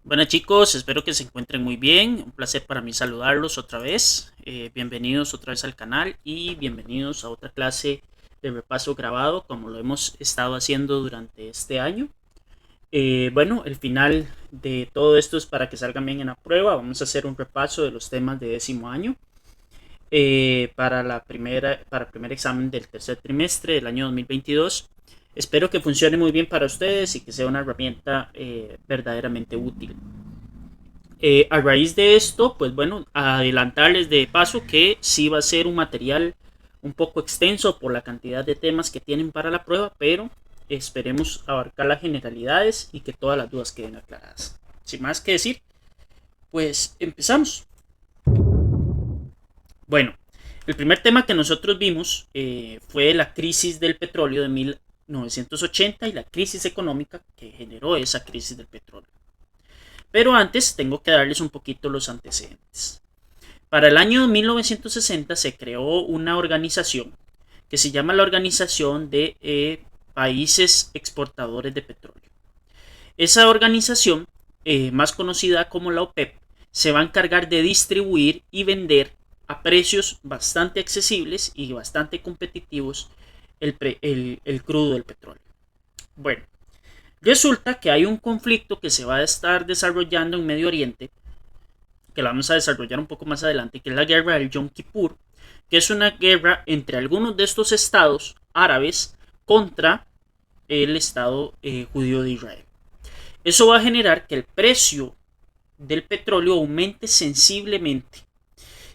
Bueno chicos, espero que se encuentren muy bien. Un placer para mí saludarlos otra vez. Bienvenidos otra vez al canal y bienvenidos a otra clase de repaso grabado como lo hemos estado haciendo durante este año. Bueno, el final de todo esto es para que salgan bien en la prueba. Vamos a hacer un repaso de los temas de décimo año para el primer examen del tercer trimestre del año 2022. Espero que funcione muy bien para ustedes y que sea una herramienta verdaderamente útil. A raíz de esto, pues bueno, adelantarles de paso que sí va a ser un material un poco extenso por la cantidad de temas que tienen para la prueba, pero esperemos abarcar las generalidades y que todas las dudas queden aclaradas. Sin más que decir, pues empezamos. Bueno, el primer tema que nosotros vimos fue la crisis del petróleo de 1980 y la crisis económica que generó esa crisis del petróleo. Pero antes tengo que darles un poquito los antecedentes. Para el año 1960 se creó una organización que se llama la Organización de Países Exportadores de Petróleo. Esa organización, más conocida como la OPEP, se va a encargar de distribuir y vender a precios bastante accesibles y bastante competitivos el crudo del petróleo. Bueno, resulta que hay un conflicto que se va a estar desarrollando en Medio Oriente, que la vamos a desarrollar un poco más adelante, que es la guerra del Yom Kippur, que es una guerra entre algunos de estos estados árabes contra el Estado judío de Israel. Eso va a generar que el precio del petróleo aumente sensiblemente.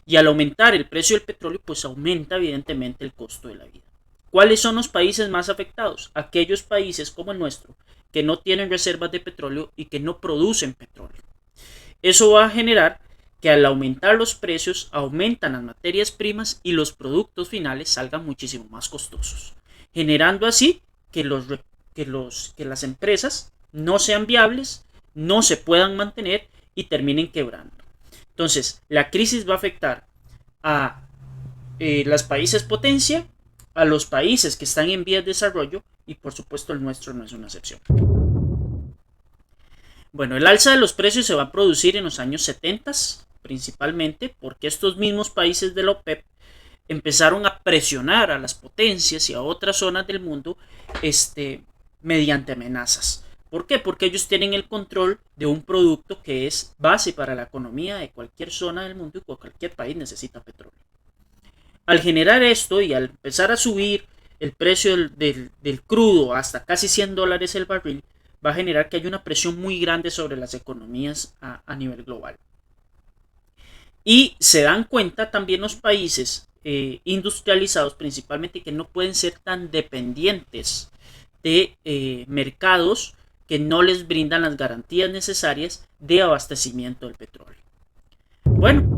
Y al aumentar el precio del petróleo, pues aumenta evidentemente el costo de la vida. ¿Cuáles son los países más afectados? Aquellos países como el nuestro, que no tienen reservas de petróleo y que no producen petróleo. Eso va a generar que al aumentar los precios aumentan las materias primas y los productos finales salgan muchísimo más costosos, generando así que las empresas no sean viables, no se puedan mantener y terminen quebrando. Entonces, la crisis va a afectar a los países potencia, a los países que están en vías de desarrollo y por supuesto el nuestro no es una excepción. Bueno, el alza de los precios se va a producir en los años 70 principalmente porque estos mismos países de la OPEP empezaron a presionar a las potencias y a otras zonas del mundo mediante amenazas. ¿Por qué? Porque ellos tienen el control de un producto que es base para la economía de cualquier zona del mundo y cualquier país necesita petróleo. Al generar esto y al empezar a subir el precio del crudo hasta casi $100 el barril, va a generar que haya una presión muy grande sobre las economías a nivel global. Y se dan cuenta también los países industrializados principalmente que no pueden ser tan dependientes de mercados que no les brindan las garantías necesarias de abastecimiento del petróleo. Bueno,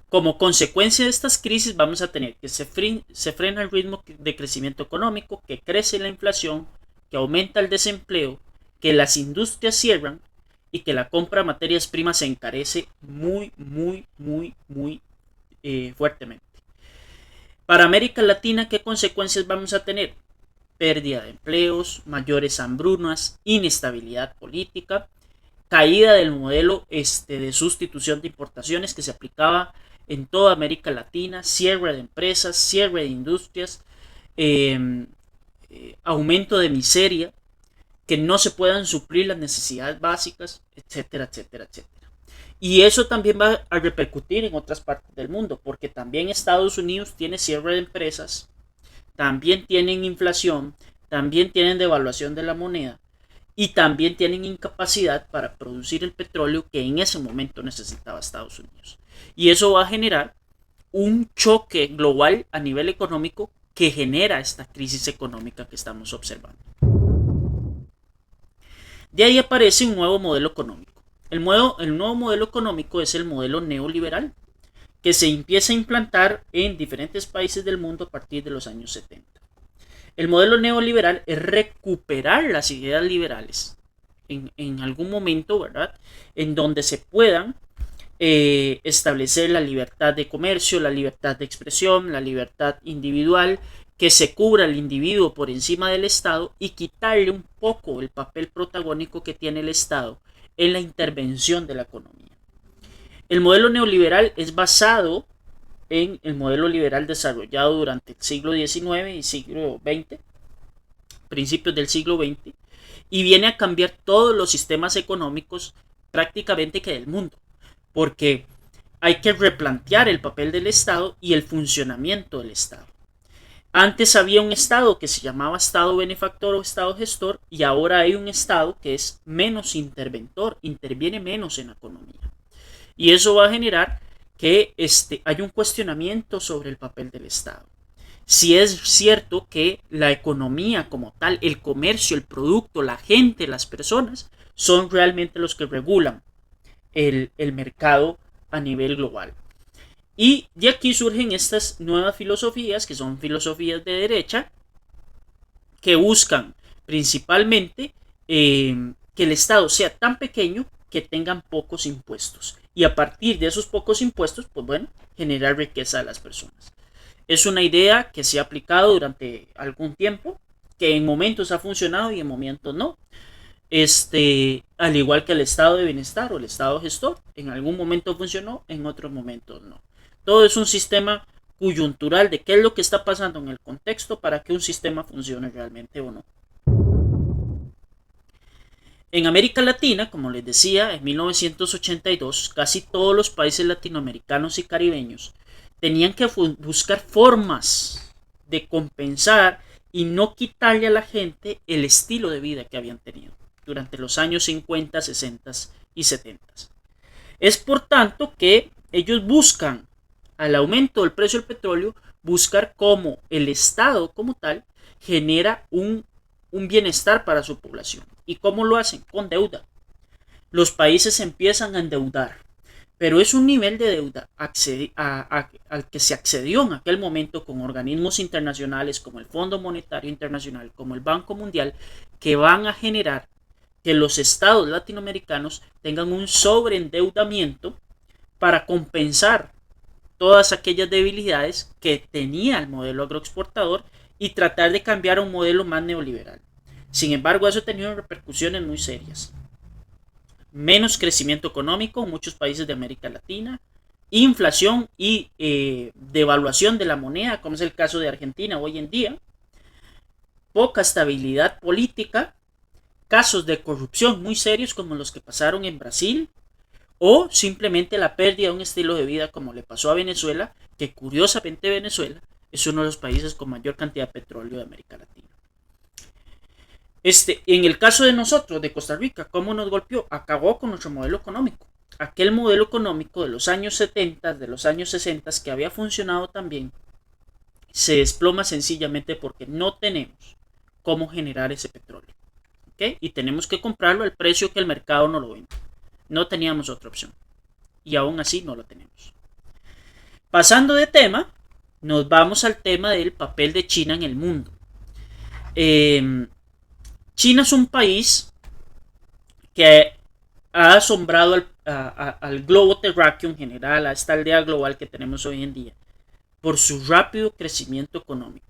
como consecuencia de estas crisis vamos a tener que se frena el ritmo de crecimiento económico, que crece la inflación, que aumenta el desempleo, que las industrias cierran y que la compra de materias primas se encarece muy fuertemente. Para América Latina, ¿qué consecuencias vamos a tener? Pérdida de empleos, mayores hambrunas, inestabilidad política, caída del modelo de sustitución de importaciones que se aplicaba en toda América Latina, cierre de empresas, cierre de industrias, eh, aumento de miseria, que no se puedan suplir las necesidades básicas, etcétera, etcétera, etcétera. Y eso también va a repercutir en otras partes del mundo, porque también Estados Unidos tiene cierre de empresas, también tienen inflación, también tienen devaluación de la moneda y también tienen incapacidad para producir el petróleo que en ese momento necesitaba Estados Unidos. Y eso va a generar un choque global a nivel económico que genera esta crisis económica que estamos observando. De ahí aparece un nuevo modelo económico. El nuevo modelo económico es el modelo neoliberal, que se empieza a implantar en diferentes países del mundo a partir de los años 70. El modelo neoliberal es recuperar las ideas liberales en algún momento, ¿verdad? En donde se puedan establecer la libertad de comercio, la libertad de expresión, la libertad individual, que se cubra el individuo por encima del Estado y quitarle un poco el papel protagónico que tiene el Estado en la intervención de la economía. El modelo neoliberal es basado en el modelo liberal desarrollado durante el siglo XIX y siglo XX, principios del siglo XX, y viene a cambiar todos los sistemas económicos prácticamente que del mundo, porque hay que replantear el papel del Estado y el funcionamiento del Estado. Antes había un Estado que se llamaba Estado benefactor o Estado gestor, y ahora hay un Estado que es menos interventor, interviene menos en la economía. Y eso va a generar que haya un cuestionamiento sobre el papel del Estado. Si es cierto que la economía como tal, el comercio, el producto, la gente, las personas, son realmente los que regulan el mercado a nivel global. Y de aquí surgen estas nuevas filosofías, que son filosofías de derecha, que buscan principalmente que el Estado sea tan pequeño que tengan pocos impuestos. Y a partir de esos pocos impuestos, pues bueno, generar riqueza a las personas. Es una idea que se ha aplicado durante algún tiempo, que en momentos ha funcionado y en momentos no. Al igual que el estado de bienestar o el estado gestor, en algún momento funcionó, en otros momentos no. Todo es un sistema coyuntural de qué es lo que está pasando en el contexto para que un sistema funcione realmente o no. En América Latina, como les decía, en 1982, casi todos los países latinoamericanos y caribeños tenían que buscar formas de compensar y no quitarle a la gente el estilo de vida que habían tenido durante los años 50, 60 y 70. Es por tanto que ellos buscan, al aumento del precio del petróleo, buscar cómo el Estado como tal genera un bienestar para su población. ¿Y cómo lo hacen? Con deuda. Los países empiezan a endeudar, pero es un nivel de deuda al que se accedió en aquel momento con organismos internacionales como el Fondo Monetario Internacional, como el Banco Mundial, que van a generar que los estados latinoamericanos tengan un sobreendeudamiento para compensar todas aquellas debilidades que tenía el modelo agroexportador y tratar de cambiar a un modelo más neoliberal. Sin embargo, eso ha tenido repercusiones muy serias. Menos crecimiento económico en muchos países de América Latina, inflación y devaluación de la moneda, como es el caso de Argentina hoy en día, poca estabilidad política, casos de corrupción muy serios como los que pasaron en Brasil, o simplemente la pérdida de un estilo de vida como le pasó a Venezuela, que curiosamente Venezuela es uno de los países con mayor cantidad de petróleo de América Latina. En el caso de nosotros, de Costa Rica, ¿cómo nos golpeó? Acabó con nuestro modelo económico. Aquel modelo económico de los años 70, de los años 60, que había funcionado también, se desploma sencillamente porque no tenemos cómo generar ese petróleo. ¿Okay? Y tenemos que comprarlo al precio que el mercado no lo vende. No teníamos otra opción. Y aún así no lo tenemos. Pasando de tema, nos vamos al tema del papel de China en el mundo. China es un país que ha asombrado al globo terráqueo en general, a esta aldea global que tenemos hoy en día, por su rápido crecimiento económico.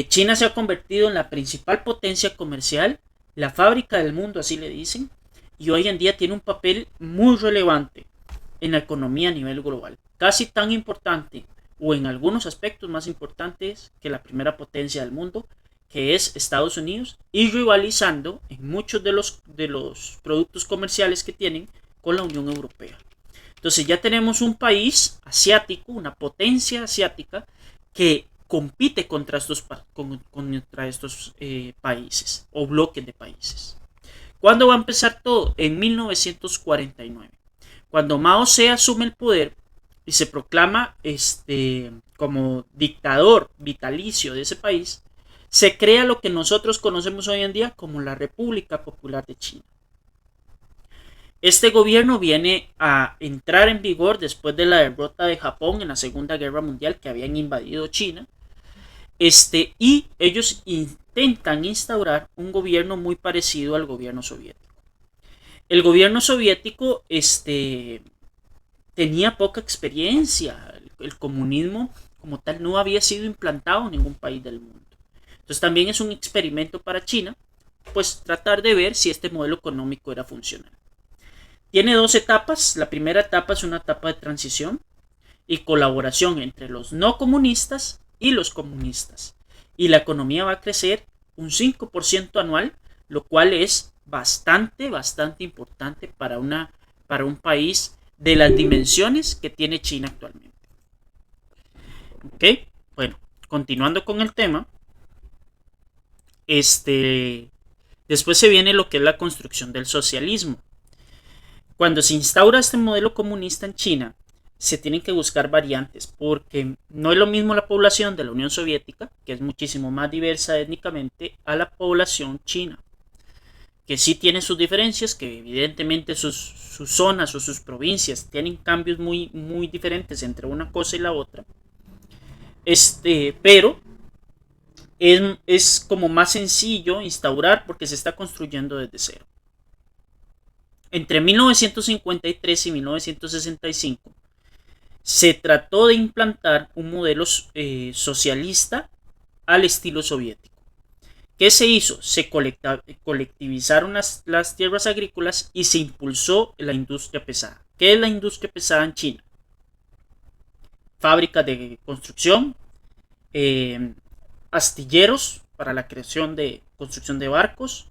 China se ha convertido en la principal potencia comercial, la fábrica del mundo, así le dicen, y hoy en día tiene un papel muy relevante en la economía a nivel global, casi tan importante o en algunos aspectos más importantes que la primera potencia del mundo, que es Estados Unidos, y rivalizando en muchos de los productos comerciales que tienen con la Unión Europea. Entonces ya tenemos un país asiático, una potencia asiática que compite contra estos países o bloques de países. ¿Cuándo va a empezar todo? En 1949, cuando Mao Zedong asume el poder y se proclama como dictador vitalicio de ese país, se crea lo que nosotros conocemos hoy en día como la República Popular de China. Este gobierno viene a entrar en vigor después de la derrota de Japón en la Segunda Guerra Mundial, que habían invadido China. Y ellos intentan instaurar un gobierno muy parecido al gobierno soviético. El gobierno soviético tenía poca experiencia. El comunismo como tal no había sido implantado en ningún país del mundo. Entonces también es un experimento para China pues tratar de ver si este modelo económico era funcional. Tiene dos etapas. La primera etapa es una etapa de transición y colaboración entre los no comunistas y los comunistas. Y la economía va a crecer un 5% anual, lo cual es bastante importante para un país de las dimensiones que tiene China actualmente. Ok, bueno, continuando con el tema, después se viene lo que es la construcción del socialismo. Cuando se instaura este modelo comunista en China, se tienen que buscar variantes, porque no es lo mismo la población de la Unión Soviética, que es muchísimo más diversa étnicamente, a la población china, que sí tiene sus diferencias, que evidentemente sus zonas o sus provincias tienen cambios muy diferentes entre una cosa y la otra. Pero es como más sencillo instaurar porque se está construyendo desde cero. Entre 1953 y 1965 se trató de implantar un modelo socialista al estilo soviético. ¿Qué se hizo? Se colectivizaron las tierras agrícolas y se impulsó la industria pesada. ¿Qué es la industria pesada en China? Fábricas de construcción, astilleros para la creación de construcción de barcos,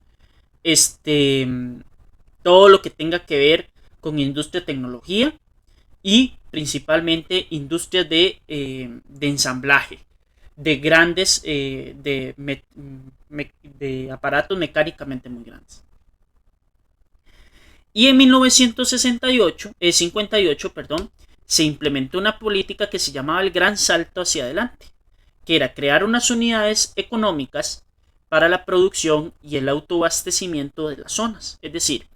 todo lo que tenga que ver con industria de tecnología y principalmente industrias de ensamblaje de grandes de aparatos mecánicamente muy grandes. Y en 1958 se implementó una política que se llamaba el Gran Salto hacia adelante, que era crear unas unidades económicas para la producción y el autoabastecimiento de las zonas. Es decir,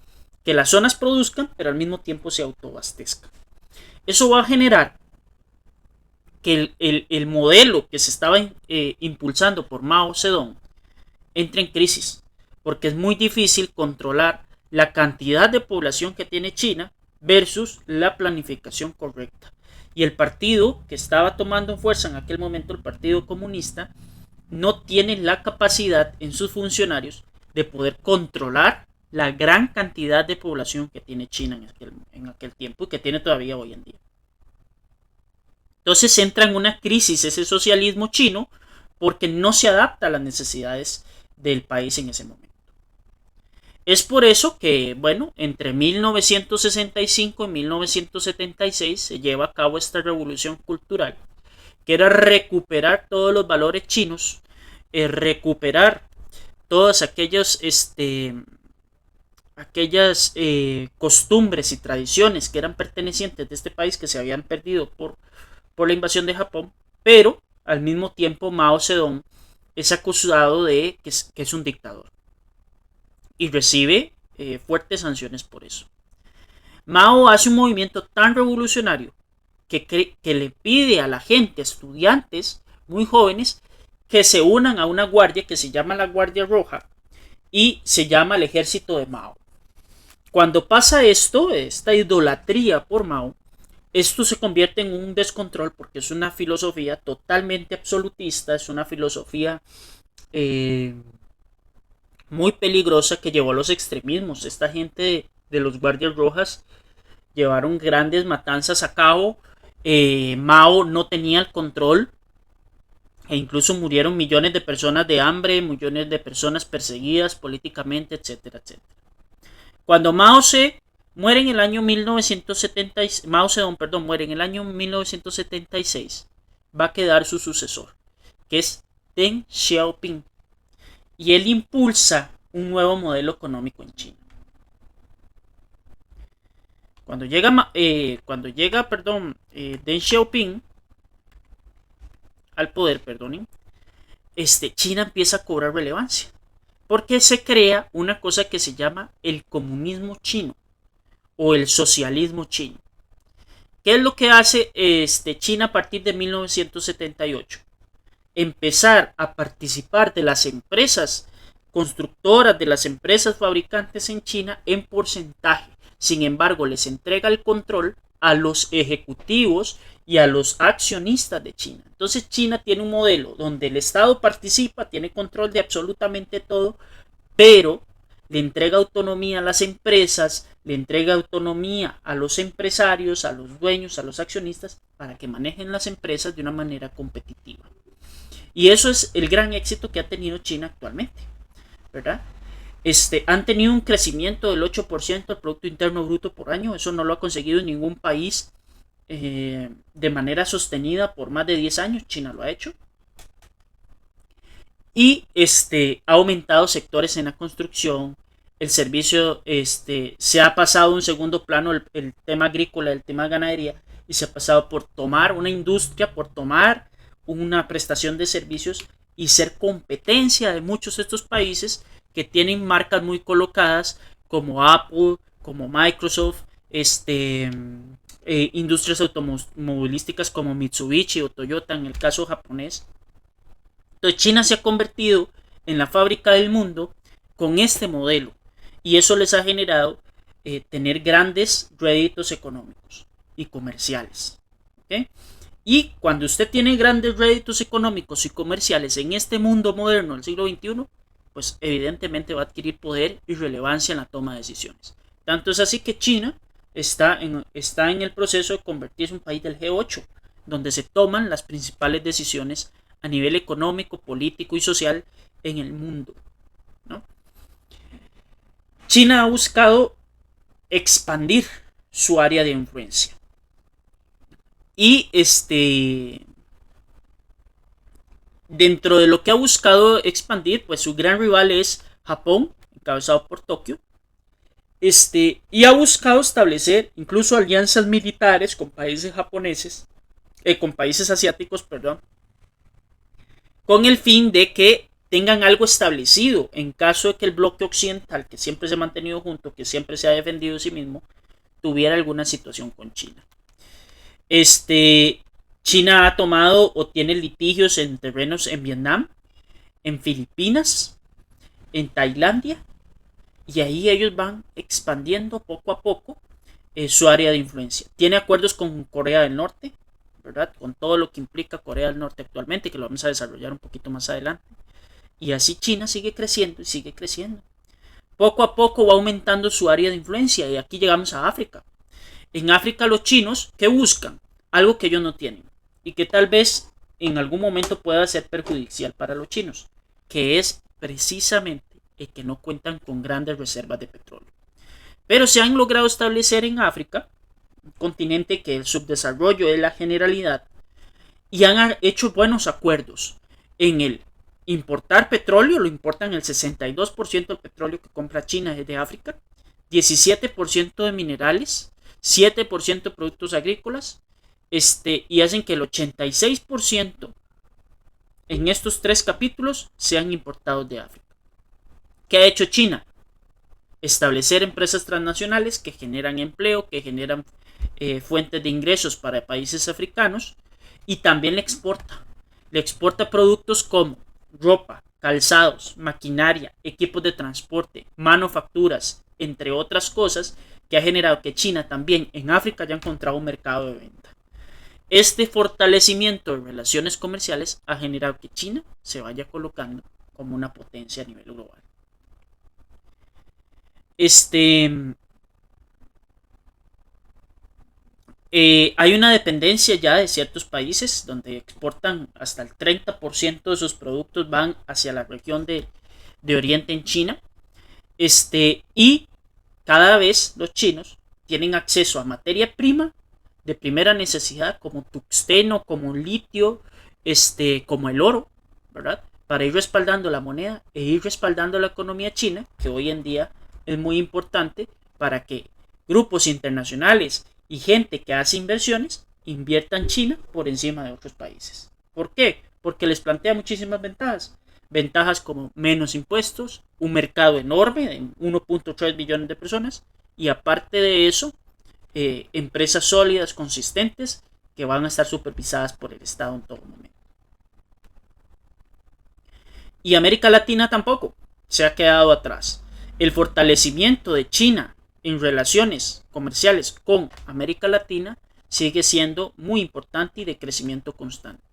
que las zonas produzcan, pero al mismo tiempo se autoabastezcan. Eso va a generar que el modelo que se estaba impulsando por Mao Zedong entre en crisis, porque es muy difícil controlar la cantidad de población que tiene China versus la planificación correcta. Y el partido que estaba tomando fuerza en aquel momento, el Partido Comunista, no tiene la capacidad en sus funcionarios de poder controlar la gran cantidad de población que tiene China en aquel tiempo y que tiene todavía hoy en día. Entonces entra en una crisis ese socialismo chino porque no se adapta a las necesidades del país en ese momento. Es por eso que, bueno, entre 1965 y 1976 se lleva a cabo esta revolución cultural, que era recuperar todos los valores chinos, recuperar todas aquellas costumbres y tradiciones que eran pertenecientes de este país que se habían perdido por la invasión de Japón, pero al mismo tiempo Mao Zedong es acusado de que es un dictador y recibe fuertes sanciones por eso. Mao hace un movimiento tan revolucionario que le pide a la gente, estudiantes muy jóvenes, que se unan a una guardia que se llama la Guardia Roja y se llama el Ejército de Mao. Cuando pasa esto, esta idolatría por Mao, esto se convierte en un descontrol porque es una filosofía totalmente absolutista, es una filosofía muy peligrosa que llevó a los extremismos. Esta gente de los guardias rojas llevaron grandes matanzas a cabo. Mao no tenía el control e incluso murieron millones de personas de hambre, millones de personas perseguidas políticamente, etcétera, etcétera. Cuando Mao Zedong muere en el año 1976, va a quedar su sucesor, que es Deng Xiaoping, y él impulsa un nuevo modelo económico en China. Cuando llega Deng Xiaoping al poder, China empieza a cobrar relevancia, porque se crea una cosa que se llama el comunismo chino o el socialismo chino. ¿Qué es lo que hace China a partir de 1978? Empezar a participar de las empresas constructoras, de las empresas fabricantes en China en porcentaje. Sin embargo, les entrega el control a los ejecutivos y a los accionistas de China. Entonces China tiene un modelo donde el Estado participa, tiene control de absolutamente todo, pero le entrega autonomía a las empresas, le entrega autonomía a los empresarios, a los dueños, a los accionistas, para que manejen las empresas de una manera competitiva. Y eso es el gran éxito que ha tenido China actualmente, ¿verdad? Han tenido un crecimiento del 8% del Producto Interno Bruto por año. Eso no lo ha conseguido ningún país de manera sostenida por más de 10 años. China lo ha hecho. Y ha aumentado sectores en la construcción. El servicio se ha pasado a un segundo plano el tema agrícola, el tema ganadería, y se ha pasado por tomar una industria, por tomar una prestación de servicios y ser competencia de muchos de estos países que tienen marcas muy colocadas como Apple, como Microsoft, industrias automovilísticas como Mitsubishi o Toyota en el caso japonés. Entonces China se ha convertido en la fábrica del mundo con este modelo y eso les ha generado tener grandes réditos económicos y comerciales. ¿Okay? Y cuando usted tiene grandes réditos económicos y comerciales en este mundo moderno del siglo XXI, pues evidentemente va a adquirir poder y relevancia en la toma de decisiones. Tanto es así que China está en el proceso de convertirse en un país del G8, donde se toman las principales decisiones a nivel económico, político y social en el mundo, ¿no? China ha buscado expandir su área de influencia. Y dentro de lo que ha buscado expandir, pues su gran rival es Japón, encabezado por Tokio. Y ha buscado establecer incluso alianzas militares con países japoneses, con países asiáticos, perdón, con el fin de que tengan algo establecido en caso de que el bloque occidental, que siempre se ha mantenido junto, que siempre se ha defendido a sí mismo, tuviera alguna situación con China. China ha tomado o tiene litigios en terrenos en Vietnam, en Filipinas, en Tailandia, y ahí ellos van expandiendo poco a poco su área de influencia. Tiene acuerdos con Corea del Norte, ¿verdad? Con todo lo que implica Corea del Norte actualmente, que lo vamos a desarrollar un poquito más adelante. Y así China sigue creciendo y sigue creciendo. Poco a poco va aumentando su área de influencia y aquí llegamos a África. En África los chinos, ¿qué buscan? Algo que ellos no tienen y que tal vez en algún momento pueda ser perjudicial para los chinos, que es precisamente el que no cuentan con grandes reservas de petróleo. Pero se han logrado establecer en África, un continente que el subdesarrollo es la generalidad, y han hecho buenos acuerdos en el importar petróleo, lo importan el 62% del petróleo que compra China desde África, 17% de minerales, 7% de productos agrícolas, y hacen que el 86% en estos 3 capítulos sean importados de África. ¿Qué ha hecho China? Establecer empresas transnacionales que generan empleo, que generan fuentes de ingresos para países africanos y también le exporta productos como ropa, calzados, maquinaria, equipos de transporte, manufacturas, entre otras cosas, que ha generado que China también en África haya encontrado un mercado de venta. Este fortalecimiento de relaciones comerciales ha generado que China se vaya colocando como una potencia a nivel global. Hay una dependencia ya de ciertos países donde exportan hasta el 30% de sus productos van hacia la región de Oriente en China. Y cada vez los chinos tienen acceso a materia prima de primera necesidad como tuxteno, como litio, como el oro, ¿verdad? Para ir respaldando la moneda e ir respaldando la economía china, que hoy en día es muy importante para que grupos internacionales y gente que hace inversiones inviertan en China por encima de otros países. ¿Por qué? Porque les plantea muchísimas ventajas. Ventajas como menos impuestos, un mercado enorme de 1.3 billones de personas y aparte de eso, empresas sólidas, consistentes, que van a estar supervisadas por el Estado en todo momento. Y América Latina tampoco se ha quedado atrás. El fortalecimiento de China en relaciones comerciales con América Latina sigue siendo muy importante y de crecimiento constante.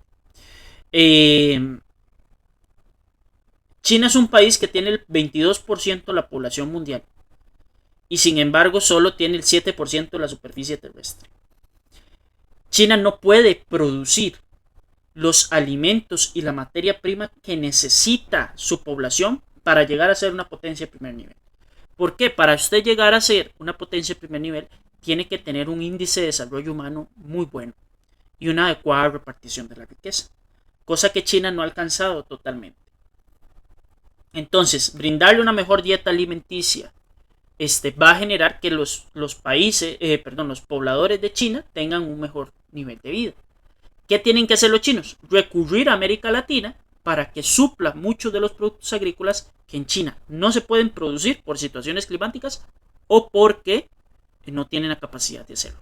China es un país que tiene el 22% de la población mundial y sin embargo solo tiene el 7% de la superficie terrestre. China no puede producir los alimentos y la materia prima que necesita su población para llegar a ser una potencia de primer nivel. ¿Por qué? Para usted llegar a ser una potencia de primer nivel, tiene que tener un índice de desarrollo humano muy bueno y una adecuada repartición de la riqueza, cosa que China no ha alcanzado totalmente. Entonces, brindarle una mejor dieta alimenticia va a generar que los pobladores de China tengan un mejor nivel de vida. ¿Qué tienen que hacer los chinos? Recurrir a América Latina para que supla muchos de los productos agrícolas que en China no se pueden producir por situaciones climáticas o porque no tienen la capacidad de hacerlo.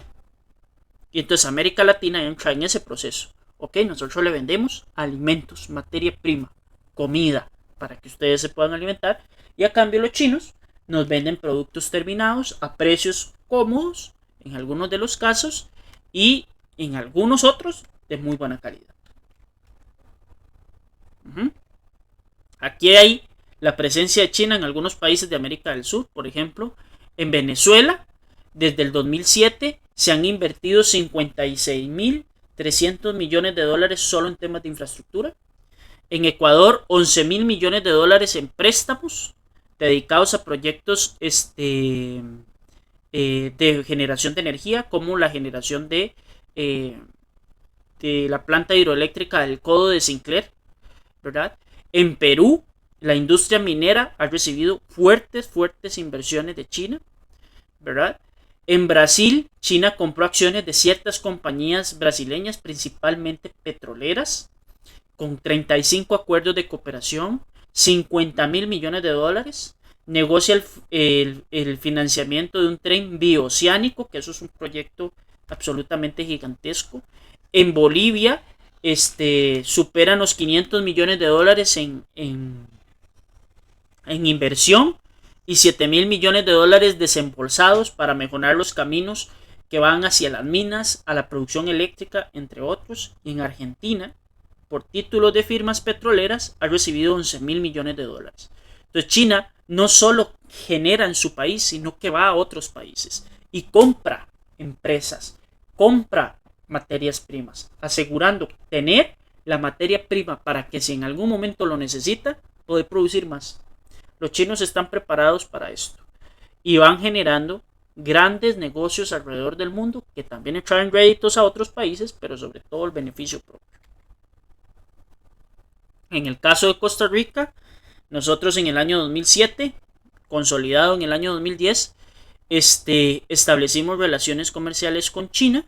Y entonces América Latina entra en ese proceso. Ok, nosotros le vendemos alimentos, materia prima, comida, para que ustedes se puedan alimentar. Y a cambio los chinos nos venden productos terminados a precios cómodos, en algunos de los casos, y en algunos otros de muy buena calidad. Aquí hay la presencia de China en algunos países de América del Sur. Por ejemplo, en Venezuela, desde el 2007 se han invertido 56.300 millones de dólares solo en temas de infraestructura. En Ecuador, 11.000 millones de dólares en préstamos dedicados a proyectos de generación de energía, como la generación de la planta hidroeléctrica del Codo de Sinclair, ¿verdad? En Perú, la industria minera ha recibido fuertes inversiones de China, ¿verdad? En Brasil, China compró acciones de ciertas compañías brasileñas, principalmente petroleras, con 35 acuerdos de cooperación, 50.000 millones de dólares. Negocia el financiamiento de un tren bioceánico, que eso es un proyecto absolutamente gigantesco. En Bolivia, superan los 500 millones de dólares en inversión y 7.000 millones de dólares desembolsados para mejorar los caminos que van hacia las minas, a la producción eléctrica, entre otros. Y en Argentina, por títulos de firmas petroleras, ha recibido 11.000 millones de dólares. Entonces China no solo genera en su país, sino que va a otros países y compra empresas, compra materias primas, asegurando tener la materia prima para que si en algún momento lo necesita, poder producir más. Los chinos están preparados para esto y van generando grandes negocios alrededor del mundo que también traen réditos a otros países, pero sobre todo el beneficio propio. En el caso de Costa Rica, nosotros en el año 2007, consolidado en el año 2010, establecimos relaciones comerciales con China.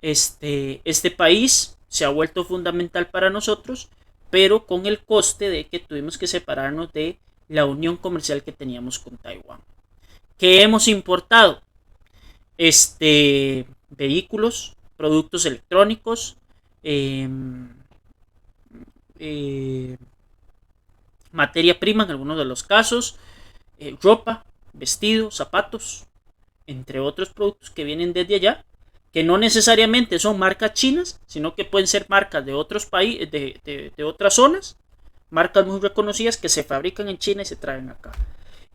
Este país se ha vuelto fundamental para nosotros, pero con el coste de que tuvimos que separarnos de la unión comercial que teníamos con Taiwán. ¿Qué hemos importado? Vehículos, productos electrónicos, materia prima en algunos de los casos, ropa, vestidos, zapatos, entre otros productos que vienen desde allá, que no necesariamente son marcas chinas, sino que pueden ser marcas de otros países, de otras zonas, marcas muy reconocidas que se fabrican en China y se traen acá.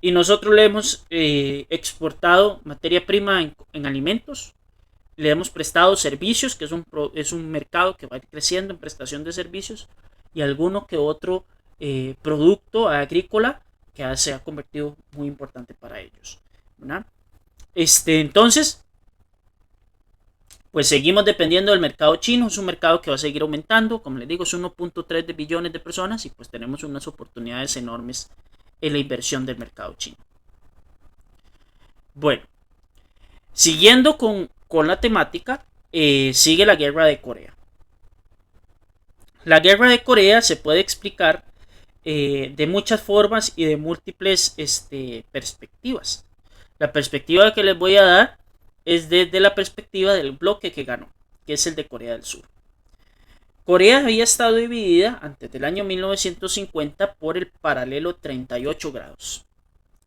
Y nosotros le hemos exportado materia prima en alimentos, le hemos prestado servicios, que es un mercado que va a ir creciendo en prestación de servicios, y alguno que otro producto agrícola que se ha convertido muy importante para ellos, ¿verdad? Entonces, pues seguimos dependiendo del mercado chino. Es un mercado que va a seguir aumentando, como les digo, es 1.3 billones de personas y pues tenemos unas oportunidades enormes en la inversión del mercado chino. Bueno, siguiendo con la temática, sigue la guerra de Corea. La guerra de Corea se puede explicar de muchas formas y de múltiples perspectivas. La perspectiva que les voy a dar es desde la perspectiva del bloque que ganó, que es el de Corea del Sur. Corea había estado dividida antes del año 1950 por el paralelo 38 grados.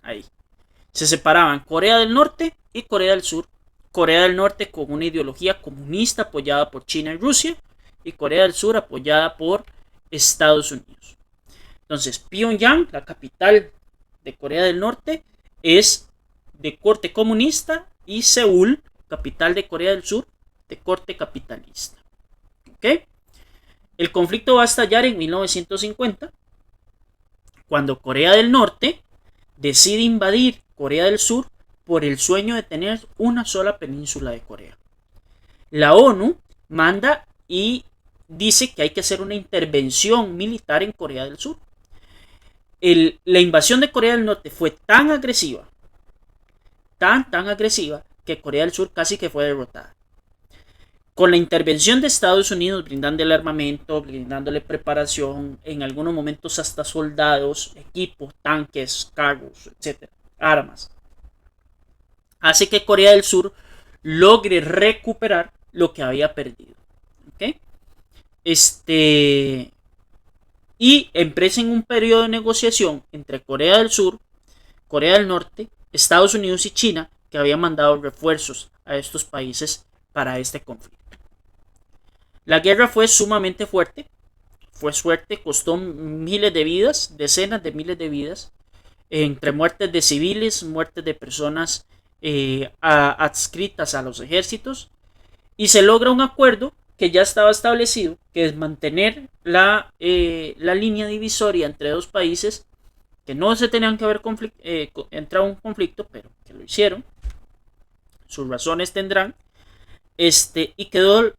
Ahí. Se separaban Corea del Norte y Corea del Sur. Corea del Norte con una ideología comunista apoyada por China y Rusia, y Corea del Sur apoyada por Estados Unidos. Entonces, Pyongyang, la capital de Corea del Norte, es de corte comunista y Seúl, capital de Corea del Sur, de corte capitalista. ¿Ok? El conflicto va a estallar en 1950, cuando Corea del Norte decide invadir Corea del Sur por el sueño de tener una sola península de Corea. La ONU manda y dice que hay que hacer una intervención militar en Corea del Sur. La invasión de Corea del Norte fue tan agresiva, tan agresiva, que Corea del Sur casi que fue derrotada. Con la intervención de Estados Unidos brindándole armamento, brindándole preparación, en algunos momentos hasta soldados, equipos, tanques, carros, etc., armas, hace que Corea del Sur logre recuperar lo que había perdido. ¿Ok? Y empieza un periodo de negociación entre Corea del Sur, Corea del Norte, Estados Unidos y China, que habían mandado refuerzos a estos países para este conflicto. La guerra fue sumamente fuerte, costó miles de vidas, decenas de miles de vidas, entre muertes de civiles, muertes de personas adscritas a los ejércitos, y se logra un acuerdo que ya estaba establecido, que es mantener la línea divisoria entre dos países que no se tenían que haber entrado en un conflicto, pero que lo hicieron, sus razones tendrán, y quedó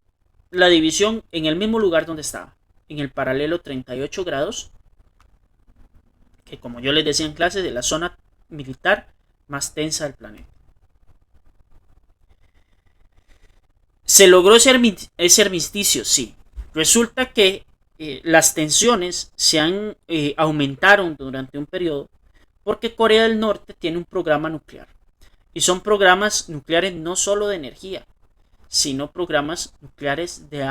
la división en el mismo lugar donde estaba, en el paralelo 38 grados, que como yo les decía en clase, de la zona militar más tensa del planeta. ¿Se logró ese armisticio? Sí. Resulta que las tensiones aumentaron durante un periodo porque Corea del Norte tiene un programa nuclear. Y son programas nucleares no solo de energía, sino programas nucleares de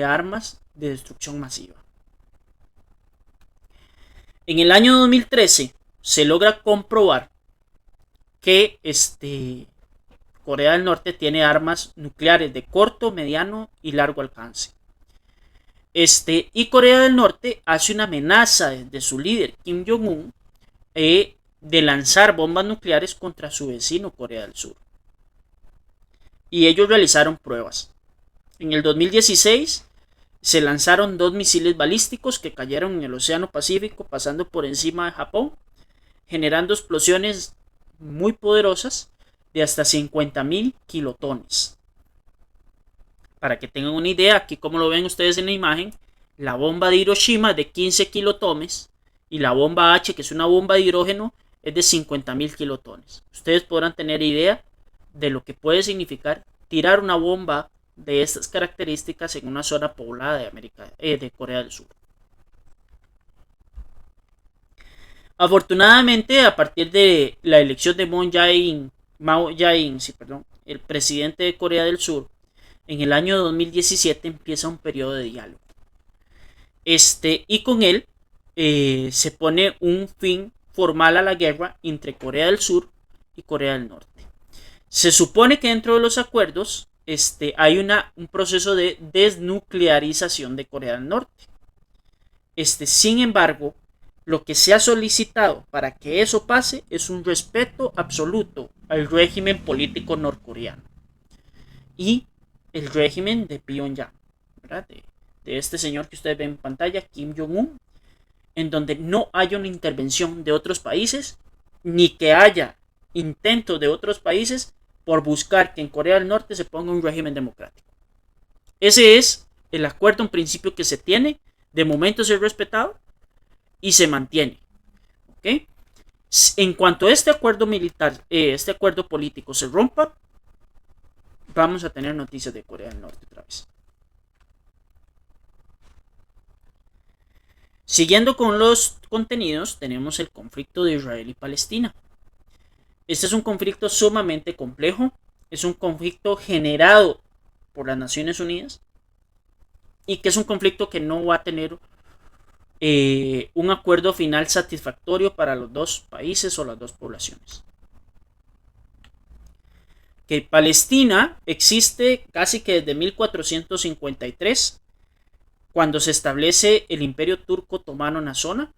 armas de destrucción masiva. En el año 2013 se logra comprobar que Corea del Norte tiene armas nucleares de corto, mediano y largo alcance. Y Corea del Norte hace una amenaza de su líder Kim Jong-un de lanzar bombas nucleares contra su vecino Corea del Sur. Y ellos realizaron pruebas. En el 2016 se lanzaron 2 misiles balísticos que cayeron en el Océano Pacífico pasando por encima de Japón, generando explosiones muy poderosas de hasta 50.000 kilotones. Para que tengan una idea, aquí como lo ven ustedes en la imagen, la bomba de Hiroshima es de 15 kilotones y la bomba H, que es una bomba de hidrógeno, es de 50.000 kilotones. Ustedes podrán tener idea de lo que puede significar tirar una bomba de estas características en una zona poblada de Corea del Sur. Afortunadamente, a partir de la elección de Mao Jae-in, el presidente de Corea del Sur, en el año 2017 empieza un periodo de diálogo. Y con él se pone un fin formal a la guerra entre Corea del Sur y Corea del Norte. Se supone que dentro de los acuerdos hay un proceso de desnuclearización de Corea del Norte. Sin embargo, lo que se ha solicitado para que eso pase es un respeto absoluto al régimen político norcoreano y el régimen de Pyongyang, ¿verdad? De este señor que ustedes ven en pantalla, Kim Jong-un, en donde no haya una intervención de otros países, ni que haya intentos de otros países por buscar que en Corea del Norte se ponga un régimen democrático. Ese es el acuerdo en principio que se tiene, de momento se ha respetado y se mantiene. ¿Okay? En cuanto a este acuerdo militar, este acuerdo político se rompa, vamos a tener noticias de Corea del Norte otra vez. Siguiendo con los contenidos, tenemos el conflicto de Israel y Palestina. Este es un conflicto sumamente complejo, es un conflicto generado por las Naciones Unidas y que es un conflicto que no va a tener un acuerdo final satisfactorio para los dos países o las dos poblaciones. Que Palestina existe casi que desde 1453, cuando se establece el Imperio Turco Otomano en la zona,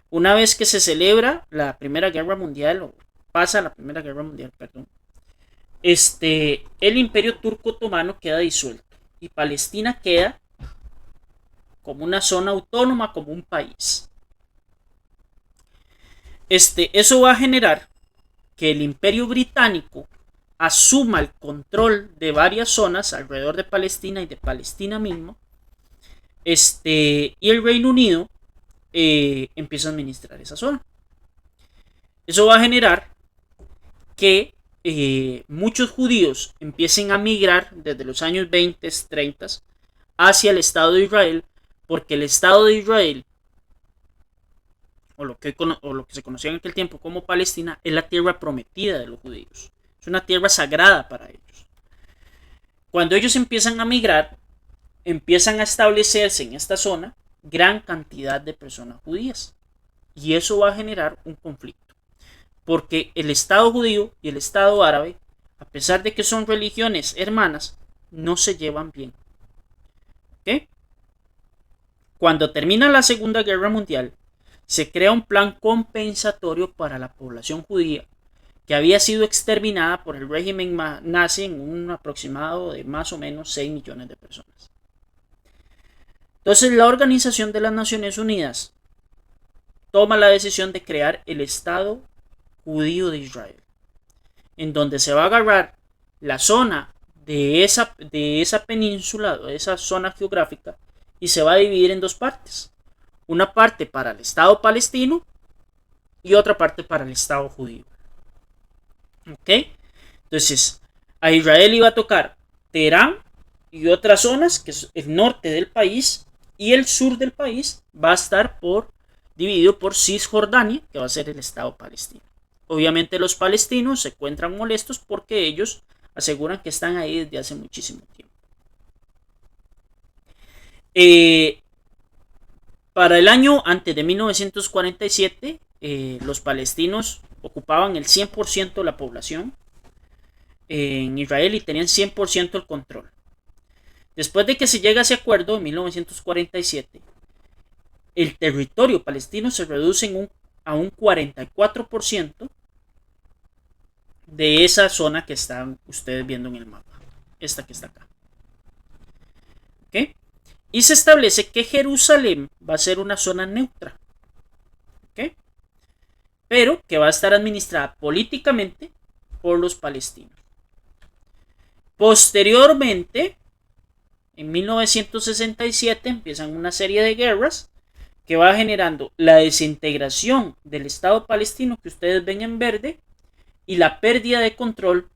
Una vez que se celebra la Primera Guerra Mundial, o pasa la Primera Guerra Mundial, perdón, el Imperio Turco Otomano queda disuelto y Palestina queda como una zona autónoma, como un país. Eso va a generar que el Imperio Británico asuma el control de varias zonas alrededor de Palestina y de Palestina mismo, y el Reino Unido empieza a administrar esa zona. Eso va a generar que muchos judíos empiecen a migrar desde los años 20, 30 hacia el Estado de Israel, porque el Estado de Israel, o lo que se conocía en aquel tiempo como Palestina, es la tierra prometida de los judíos. Es una tierra sagrada para ellos. Cuando ellos empiezan a migrar, empiezan a establecerse en esta zona gran cantidad de personas judías. Y eso va a generar un conflicto. Porque el Estado judío y el Estado árabe, a pesar de que son religiones hermanas, no se llevan bien. ¿Okay? Cuando termina la Segunda Guerra Mundial, se crea un plan compensatorio para la población judía que había sido exterminada por el régimen nazi en un aproximado de más o menos 6 millones de personas. Entonces la Organización de las Naciones Unidas toma la decisión de crear el Estado Judío de Israel, en donde se va a agarrar la zona de esa península, de esa zona geográfica, y se va a dividir en dos partes. Una parte para el Estado palestino y otra parte para el Estado judío. ¿Ok? Entonces, a Israel iba a tocar Teherán y otras zonas, que es el norte del país, y el sur del país va a estar dividido por Cisjordania, que va a ser el Estado palestino. Obviamente los palestinos se encuentran molestos porque ellos aseguran que están ahí desde hace muchísimo tiempo. Para el año antes de 1947, los palestinos ocupaban el 100% de la población en Israel y tenían 100% el control. Después de que se llega a ese acuerdo en 1947, el territorio palestino se reduce a un 44% de esa zona que están ustedes viendo en el mapa, esta que está acá. ¿Okay? Y se establece que Jerusalén va a ser una zona neutra, ¿okay? Pero que va a estar administrada políticamente por los palestinos. Posteriormente, en 1967 empiezan una serie de guerras que va generando la desintegración del Estado palestino que ustedes ven en verde y la pérdida de control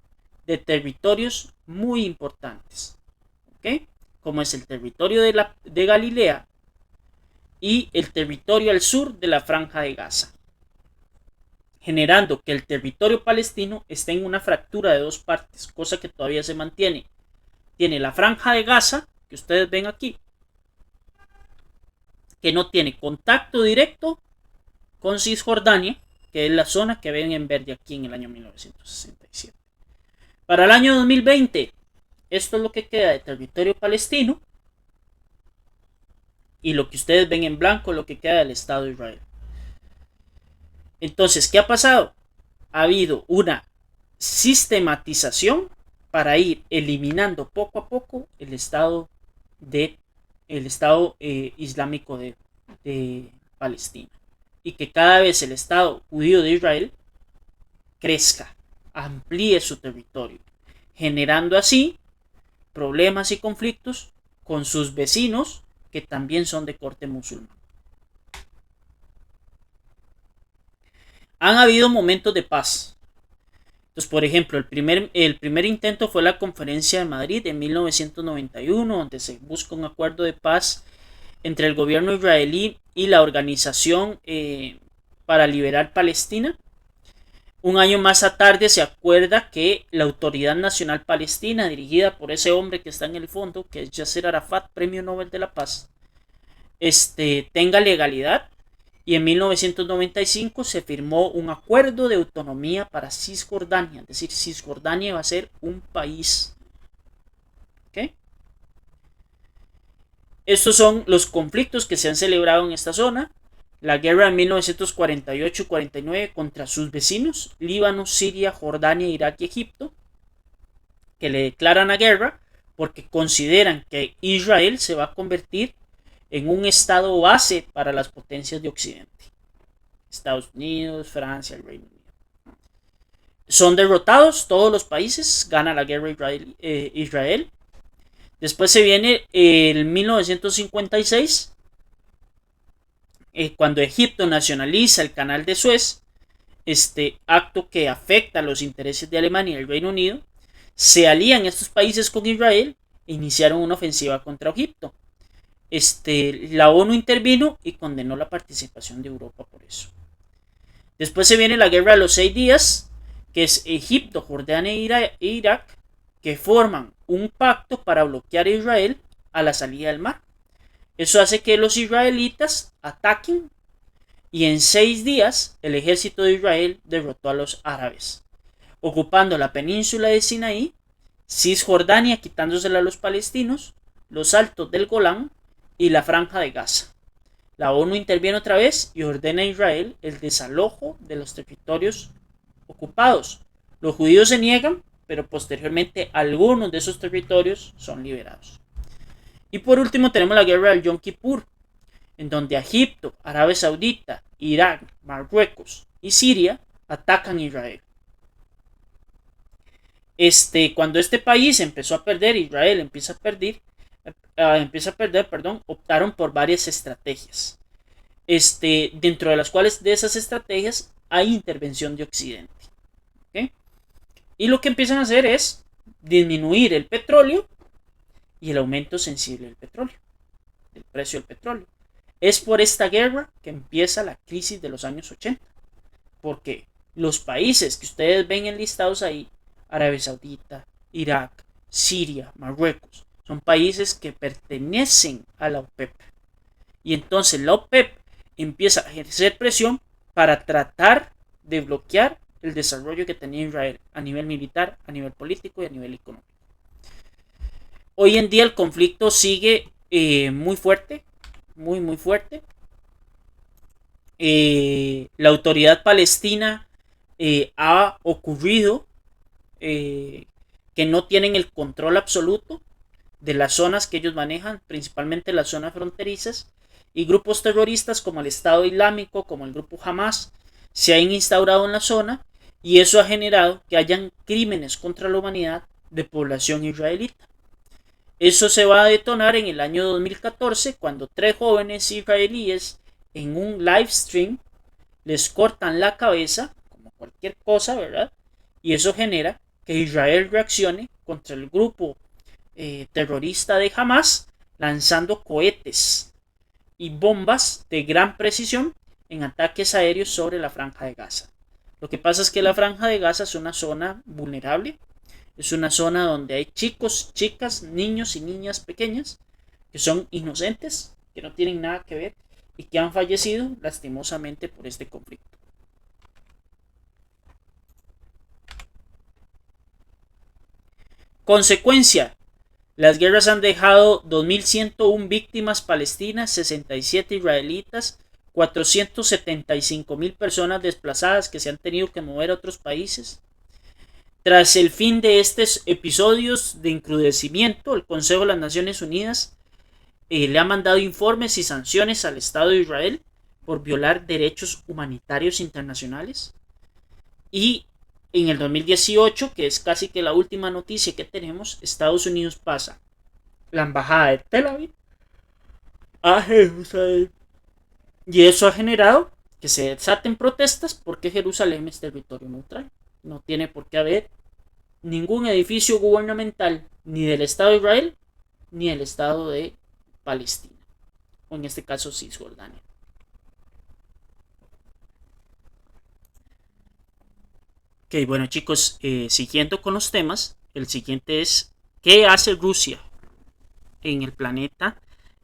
de territorios muy importantes, ¿okay? Como es el territorio de Galilea y el territorio al sur de la Franja de Gaza, generando que el territorio palestino esté en una fractura de dos partes, cosa que todavía se mantiene. Tiene la Franja de Gaza, que ustedes ven aquí, que no tiene contacto directo con Cisjordania, que es la zona que ven en verde aquí en el año 1967. Para el año 2020, esto es lo que queda de territorio palestino, y lo que ustedes ven en blanco es lo que queda del Estado de Israel. Entonces, ¿qué ha pasado? Ha habido una sistematización para ir eliminando poco a poco el Estado islámico de Palestina, y que cada vez el Estado judío de Israel crezca, amplíe su territorio, generando así problemas y conflictos con sus vecinos que también son de corte musulmán. Han habido momentos de paz. Entonces, por ejemplo, el primer intento fue la Conferencia de Madrid en 1991, donde se busca un acuerdo de paz entre el gobierno israelí y la Organización para Liberar Palestina. Un año más tarde se acuerda que la Autoridad Nacional Palestina, dirigida por ese hombre que está en el fondo, que es Yasser Arafat, Premio Nobel de la Paz, tenga legalidad, y en 1995 se firmó un acuerdo de autonomía para Cisjordania, es decir, Cisjordania va a ser un país. ¿Okay? Estos son los conflictos que se han celebrado en esta zona. la guerra de 1948 y 49 contra sus vecinos, Líbano, Siria, Jordania, Irak y Egipto, que le declaran la guerra porque consideran que Israel se va a convertir en un estado base para las potencias de Occidente. Estados Unidos, Francia, el Reino Unido. Son derrotados todos los países, gana la guerra Israel. Después se viene el 1956, cuando Egipto nacionaliza el canal de Suez, este acto que afecta los intereses de Alemania y el Reino Unido. Se alían estos países con Israel e iniciaron una ofensiva contra Egipto. La ONU intervino y condenó la participación de Europa por eso. Después se viene la guerra de los 6 días, que es Egipto, Jordania e Irak, que forman un pacto para bloquear a Israel a la salida del mar. Eso hace que los israelitas ataquen y en 6 días el ejército de Israel derrotó a los árabes, ocupando la península de Sinaí, Cisjordania quitándosela a los palestinos, los altos del Golán y la franja de Gaza. La ONU interviene otra vez y ordena a Israel el desalojo de los territorios ocupados. Los judíos se niegan, pero posteriormente algunos de esos territorios son liberados. Y por último tenemos la guerra del Yom Kippur, en donde Egipto, Arabia Saudita, Irán, Marruecos y Siria atacan a Israel. Cuando este país empezó a perder, Israel empieza a perder, optaron por varias estrategias. Dentro de las cuales de esas estrategias hay intervención de Occidente. ¿Okay? Y lo que empiezan a hacer es disminuir el petróleo y el aumento sensible del petróleo, del precio del petróleo. Es por esta guerra que empieza la crisis de los años 80. Porque los países que ustedes ven enlistados ahí, Arabia Saudita, Irak, Siria, Marruecos, son países que pertenecen a la OPEP. Y entonces la OPEP empieza a ejercer presión para tratar de bloquear el desarrollo que tenía Israel a nivel militar, a nivel político y a nivel económico. Hoy en día el conflicto sigue muy fuerte, muy fuerte. La autoridad palestina ha ocurrido que no tienen el control absoluto de las zonas que ellos manejan, principalmente las zonas fronterizas, y grupos terroristas como el Estado Islámico, como el grupo Hamas, se han instaurado en la zona y eso ha generado que hayan crímenes contra la humanidad de población israelita. Eso se va a detonar en el año 2014 cuando 3 jóvenes israelíes en un live stream les cortan la cabeza, como cualquier cosa, ¿verdad? Y eso genera que Israel reaccione contra el grupo terrorista de Hamas, lanzando cohetes y bombas de gran precisión en ataques aéreos sobre la franja de Gaza. Lo que pasa es que la franja de Gaza es una zona vulnerable, es una zona donde hay chicos, chicas, niños y niñas pequeñas que son inocentes, que no tienen nada que ver y que han fallecido lastimosamente por este conflicto. Consecuencia: las guerras han dejado 2.101 víctimas palestinas, 67 israelitas, 475.000 personas desplazadas que se han tenido que mover a otros países. Tras el fin de estos episodios de encrudecimiento, el Consejo de las Naciones Unidas le ha mandado informes y sanciones al Estado de Israel por violar derechos humanitarios internacionales. Y en el 2018, que es casi que la última noticia que tenemos, Estados Unidos pasa la embajada de Tel Aviv a Jerusalén. Y eso ha generado que se desaten protestas porque Jerusalén es territorio neutral. No tiene por qué haber ningún edificio gubernamental ni del Estado de Israel ni del Estado de Palestina, o en este caso Cisjordania. Ok, bueno chicos, siguiendo con los temas, el siguiente es ¿qué hace Rusia en el planeta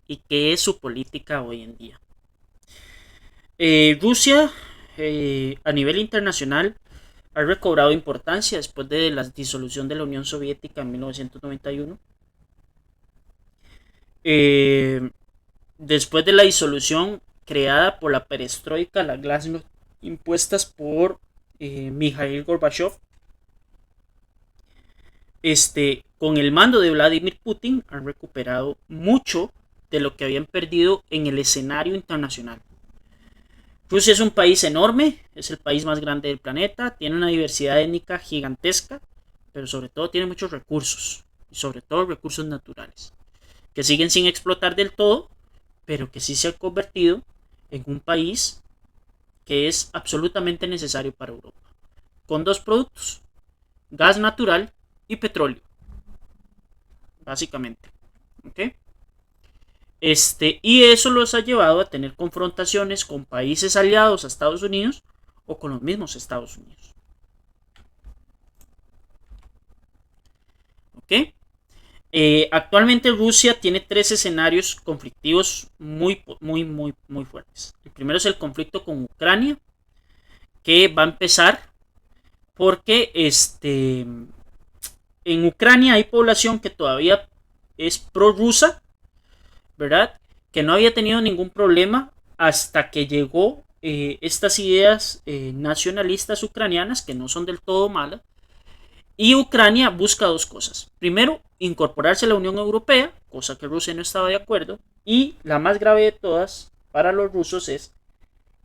y qué es su política hoy en día? Rusia a nivel internacional ha recobrado importancia después de la disolución de la Unión Soviética en 1991. Después de la disolución creada por la perestroika, la glasnost, impuestas por Mikhail Gorbachev, con el mando de Vladimir Putin, han recuperado mucho de lo que habían perdido en el escenario internacional. Rusia es un país enorme, es el país más grande del planeta, tiene una diversidad étnica gigantesca, pero sobre todo tiene muchos recursos, y sobre todo recursos naturales, que siguen sin explotar del todo, pero que sí se ha convertido en un país que es absolutamente necesario para Europa, con dos productos: gas natural y petróleo, básicamente. ¿Okay? Y eso los ha llevado a tener confrontaciones con países aliados a Estados Unidos o con los mismos Estados Unidos. ¿Ok? Actualmente Rusia tiene tres escenarios conflictivos muy fuertes. El primero es el conflicto con Ucrania, que va a empezar porque en Ucrania hay población que todavía es prorrusa, ¿verdad? Que no había tenido ningún problema hasta que llegó estas ideas nacionalistas ucranianas, que no son del todo malas. Y Ucrania busca dos cosas. Primero, incorporarse a la Unión Europea, cosa que Rusia no estaba de acuerdo. Y la más grave de todas para los rusos es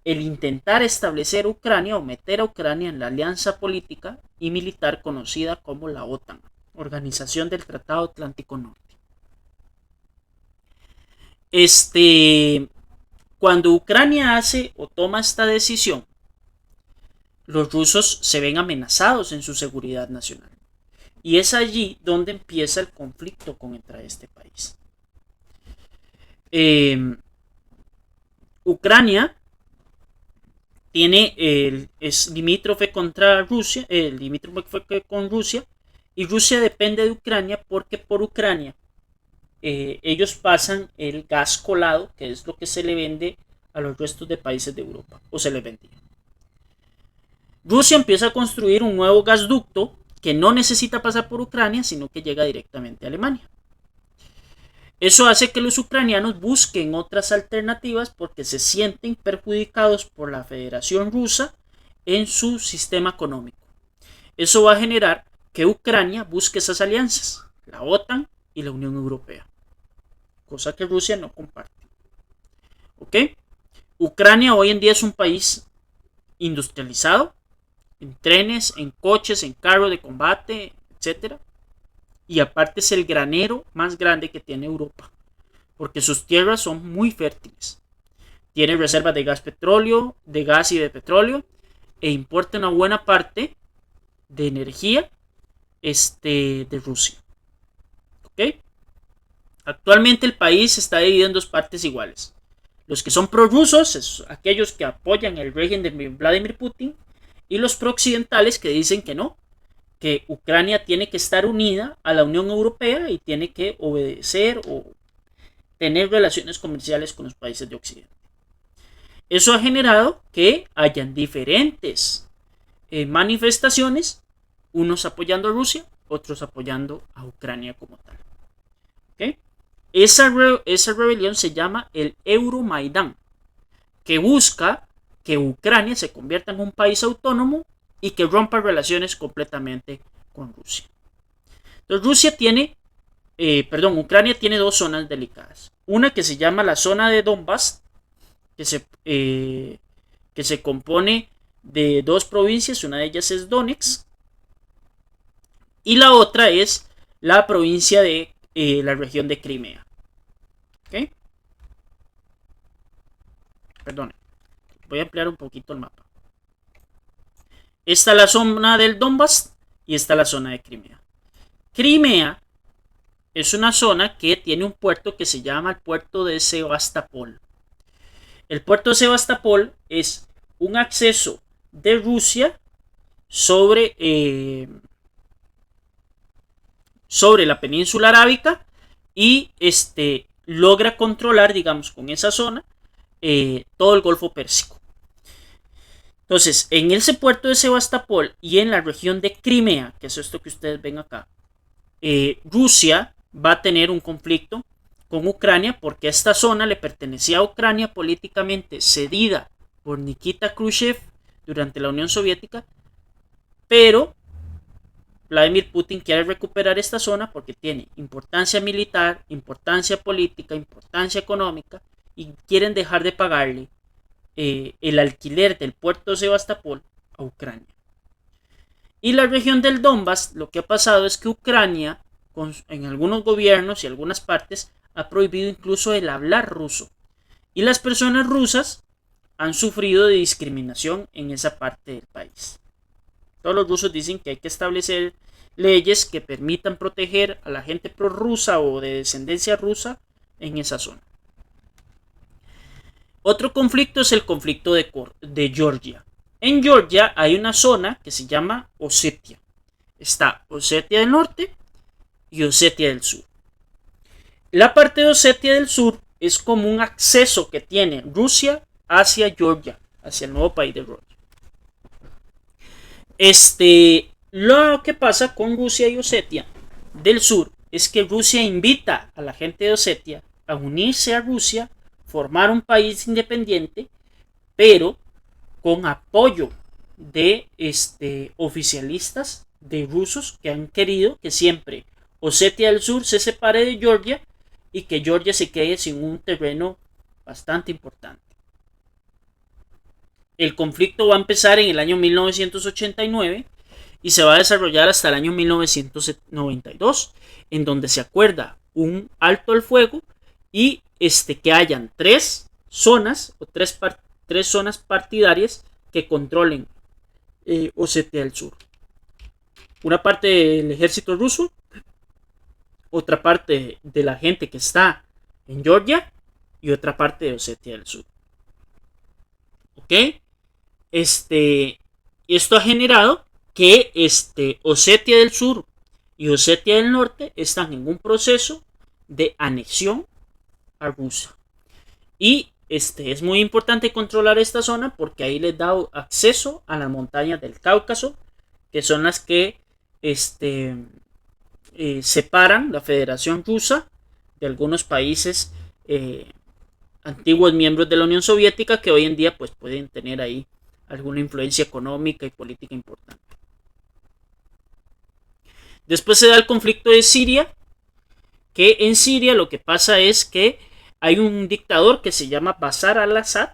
el intentar establecer Ucrania o meter a Ucrania en la alianza política y militar conocida como la OTAN, Organización del Tratado Atlántico Norte. Cuando Ucrania hace o toma esta decisión, los rusos se ven amenazados en su seguridad nacional. Y es allí donde empieza el conflicto contra este país. Ucrania es limítrofe contra Rusia, limítrofe con Rusia, y Rusia depende de Ucrania porque por Ucrania ellos pasan el gas colado, que es lo que se le vende a los restos de países de Europa, o se les vendía. Rusia empieza a construir un nuevo gasducto que no necesita pasar por Ucrania, sino que llega directamente a Alemania. Eso hace que los ucranianos busquen otras alternativas porque se sienten perjudicados por la Federación Rusa en su sistema económico. Eso va a generar que Ucrania busque esas alianzas, la OTAN y la Unión Europea, cosa que Rusia no comparte. ¿Ok? Ucrania hoy en día es un país industrializado, en trenes, en coches, en carros de combate, etc. Y aparte es el granero más grande que tiene Europa, porque sus tierras son muy fértiles. Tiene reservas de gas y de petróleo, e importa una buena parte de energía de Rusia. ¿Ok? Actualmente el país está dividido en dos partes iguales. Los que son prorrusos, aquellos que apoyan el régimen de Vladimir Putin, y los prooccidentales que dicen que no, que Ucrania tiene que estar unida a la Unión Europea y tiene que obedecer o tener relaciones comerciales con los países de Occidente. Eso ha generado que hayan diferentes manifestaciones, unos apoyando a Rusia, otros apoyando a Ucrania como tal. ¿Okay? Esa rebelión se llama el Euromaidán, que busca que Ucrania se convierta en un país autónomo y que rompa relaciones completamente con Rusia. Entonces Ucrania tiene dos zonas delicadas. Una que se llama la zona de Donbass, que se compone de dos provincias, una de ellas es Donetsk, y la otra es la provincia de la región de Crimea. ¿Ok? Perdón. Voy a ampliar un poquito el mapa. Esta es la zona del Donbass y esta es la zona de Crimea. Crimea es una zona que tiene un puerto que se llama el puerto de Sebastopol. El puerto de Sebastopol es un acceso de Rusia sobre la península arábica y logra controlar, digamos, con esa zona todo el Golfo Pérsico. Entonces, en ese puerto de Sebastopol y en la región de Crimea, que es esto que ustedes ven acá, Rusia va a tener un conflicto con Ucrania porque esta zona le pertenecía a Ucrania políticamente cedida por Nikita Khrushchev durante la Unión Soviética, pero Vladimir Putin quiere recuperar esta zona porque tiene importancia militar, importancia política, importancia económica y quieren dejar de pagarle el alquiler del puerto de Sebastopol a Ucrania. Y la región del Donbass, lo que ha pasado es que Ucrania, en algunos gobiernos y algunas partes, ha prohibido incluso el hablar ruso. Y las personas rusas han sufrido de discriminación en esa parte del país. Todos los rusos dicen que hay que establecer leyes que permitan proteger a la gente prorrusa o de descendencia rusa en esa zona. Otro conflicto es el conflicto de Georgia. En Georgia hay una zona que se llama Osetia. Está Osetia del Norte y Osetia del Sur. La parte de Osetia del Sur es como un acceso que tiene Rusia hacia Georgia, hacia el nuevo país de Georgia. Lo que pasa con Rusia y Osetia del Sur es que Rusia invita a la gente de Osetia a unirse a Rusia, formar un país independiente, pero con apoyo de oficialistas de rusos que han querido que siempre Osetia del Sur se separe de Georgia y que Georgia se quede sin un terreno bastante importante. El conflicto va a empezar en el año 1989 y se va a desarrollar hasta el año 1992, en donde se acuerda un alto al fuego y que hayan tres zonas o tres zonas partidarias que controlen Osetia del Sur. Una parte del ejército ruso, otra parte de la gente que está en Georgia y otra parte de Osetia del Sur. ¿Ok? Esto ha generado que Osetia del Sur y Osetia del Norte están en un proceso de anexión a Rusia. Y es muy importante controlar esta zona porque ahí les da acceso a las montañas del Cáucaso, que son las que separan la Federación Rusa de algunos países antiguos miembros de la Unión Soviética que hoy en día pues pueden tener ahí alguna influencia económica y política importante. Después se da el conflicto de Siria, que en Siria lo que pasa es que hay un dictador que se llama Bashar al-Assad,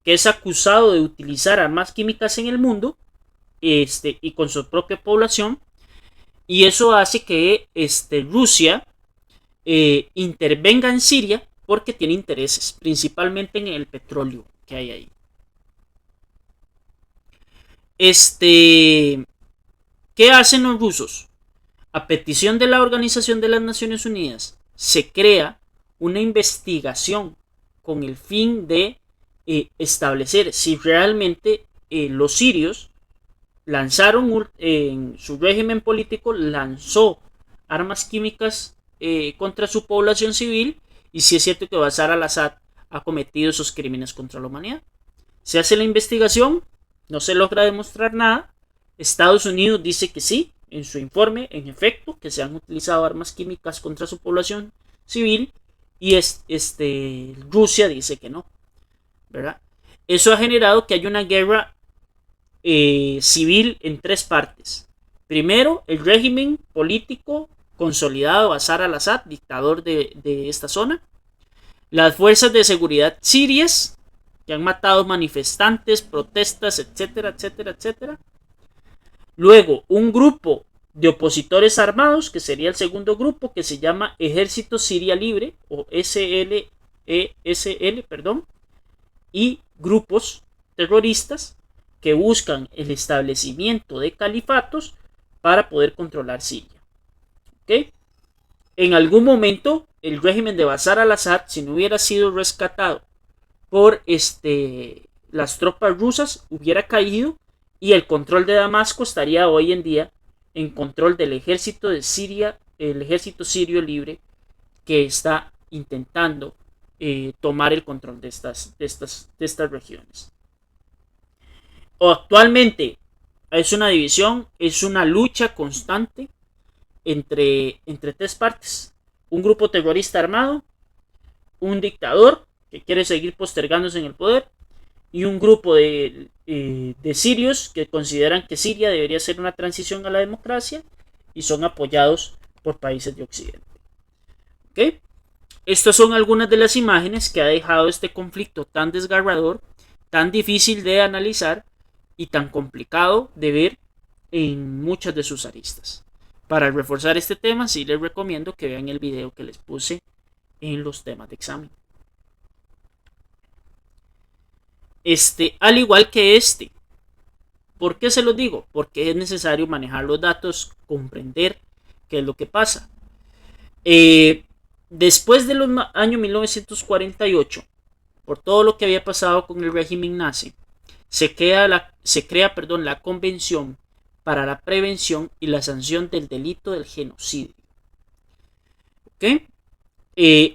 que es acusado de utilizar armas químicas en el mundo y con su propia población, y eso hace que Rusia intervenga en Siria porque tiene intereses, principalmente en el petróleo que hay ahí. ¿Qué hacen los rusos? A petición de la Organización de las Naciones Unidas, se crea una investigación con el fin de establecer si realmente los sirios lanzaron en su régimen político, lanzó armas químicas contra su población civil y si es cierto que Bashar al-Assad ha cometido esos crímenes contra la humanidad. Se hace la investigación, no se logra demostrar nada. Estados Unidos dice que sí, en su informe, en efecto, que se han utilizado armas químicas contra su población civil y Rusia dice que no, ¿verdad? Eso ha generado que haya una guerra civil en tres partes. Primero, el régimen político consolidado Bashar al-Assad, dictador de esta zona. Las fuerzas de seguridad sirias, que han matado manifestantes, protestas, etcétera, etcétera, etcétera. Luego, un grupo de opositores armados, que sería el segundo grupo, que se llama Ejército Siria Libre, o ESL, y grupos terroristas que buscan el establecimiento de califatos para poder controlar Siria. ¿Okay? En algún momento, el régimen de Bashar al-Assad, si no hubiera sido rescatado por las tropas rusas, hubiera caído y el control de Damasco estaría hoy en día en control del ejército de Siria, el ejército sirio libre, que está intentando tomar el control de estas regiones. Actualmente es una división, es una lucha constante entre tres partes. Un grupo terrorista armado un dictador que quiere seguir postergándose en el poder y un grupo de sirios que consideran que Siria debería ser una transición a la democracia y son apoyados por países de Occidente. ¿Okay? Estas son algunas de las imágenes que ha dejado este conflicto tan desgarrador, tan difícil de analizar y tan complicado de ver en muchas de sus aristas. Para reforzar este tema, sí les recomiendo que vean el video que les puse en los temas de examen. Al igual que ¿por qué se los digo? Porque es necesario manejar los datos, comprender qué es lo que pasa. Después de los años 1948, por todo lo que había pasado con el régimen nazi, se crea la Convención para la Prevención y la Sanción del Delito del Genocidio. ¿Okay?